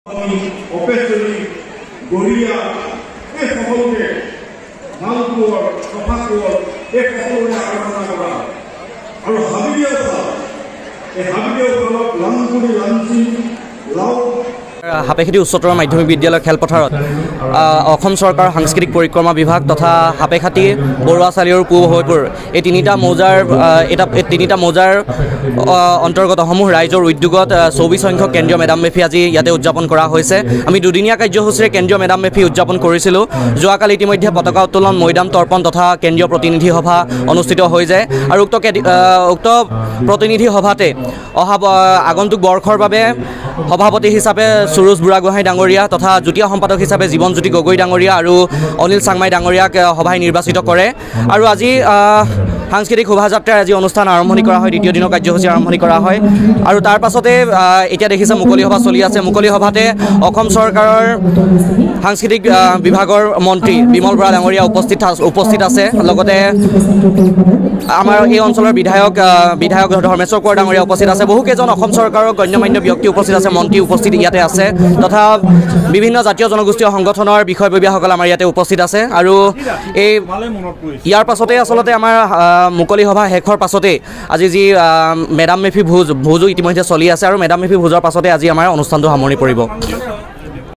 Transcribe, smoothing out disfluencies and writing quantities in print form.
অপেশ্বৰী গৰিয়া এই সকলোকে মালকোৰ সফাকোৰ এই সকলোৰে আৰাধনা কৰা আৰু হাবিবিয়া উৎসৱ এই হাবিবিয়া উৎসৱত লাংকুনি লাঞ্চি লাও হাপেখাতি উচ্চতৰ মাধ্যমিক বিদ্যালয় খেলপথাৰত অসম চৰকাৰৰ সাংস্কৃতিক পৰিক্ৰমা বিভাগ তথা হাপেখাতি বৰুৱা চাৰিআলিৰ পূব হৈপুৰ এই তিনিটা মৌজাৰ অন্তৰ্গতসমূহ ৰাইজৰ উদ্যোগত 24 সংখ্যক কেন্দ্ৰীয় মেডাম মেফি আজি ইয়াতে উদযাপন কৰা হৈছে। আমি দুদিনীয়া কাৰ্যসূচীৰে কেন্দ্ৰীয় মেডাম মেফি উদযাপন কৰিছিলোঁ। যোৱাকালি ইতিমধ্যে পতাকা উত্তোলন মৈদাম তৰ্পণ তথা কেন্দ্ৰীয় প্ৰতিনিধি সভা অনুষ্ঠিত হৈ যায় আৰু উক্ত প্ৰতিনিধি সভাতে অহা আগন্তুক বৰ্ষৰ বাবে সভাপতি হিচাপে সুৰুজ বুঢ়াগোহাঁই ডাঙৰীয়া তথা যুটীয়া সম্পাদক হিচাপে জীৱনজ্যোতি গগৈ ডাঙৰীয়া আৰু অনিল চাংমাই ডাঙৰীয়াক সভাই নিৰ্বাচিত কৰে আৰু আজি সাংস্কৃতিক শোভাযাত্ৰাৰ আজি অনুষ্ঠান আৰম্ভণি কৰা হয়, দ্বিতীয় দিনৰ কাৰ্যসূচী আৰম্ভণি কৰা হয় আৰু তাৰ পাছতে এতিয়া দেখিছে মুকলি সভা চলি আছে। মুকলি সভাতে অসম চৰকাৰৰ সাংস্কৃতিক বিভাগৰ মন্ত্ৰী বিমল বৰা ডাঙৰীয়া উপস্থিত আছে, লগতে আমাৰ এই অঞ্চলৰ বিধায়ক ধৰ্মেশ্বৰ কোঁৱৰ ডাঙৰীয়া উপস্থিত আছে, বহুকেইজন অসম চৰকাৰৰ গণ্যমান্য ব্যক্তি উপস্থিত আছে, মন্ত্ৰী উপস্থিত ইয়াতে আছে তথা বিভিন্ন জাতীয় জনগোষ্ঠীয় সংগঠনৰ বিষয়ববীয়াসকল আমাৰ ইয়াতে উপস্থিত আছে আৰু ইয়াৰ পাছতে আচলতে আমাৰ মুকলি সভা শেষৰ পাছতে আজি যি মেডাম মেফি ভোজো ইতিমধ্যে চলি আছে আৰু মেডাম মেফি ভোজৰ পাছতে আজি আমাৰ অনুষ্ঠানটো সামৰণি পৰিব।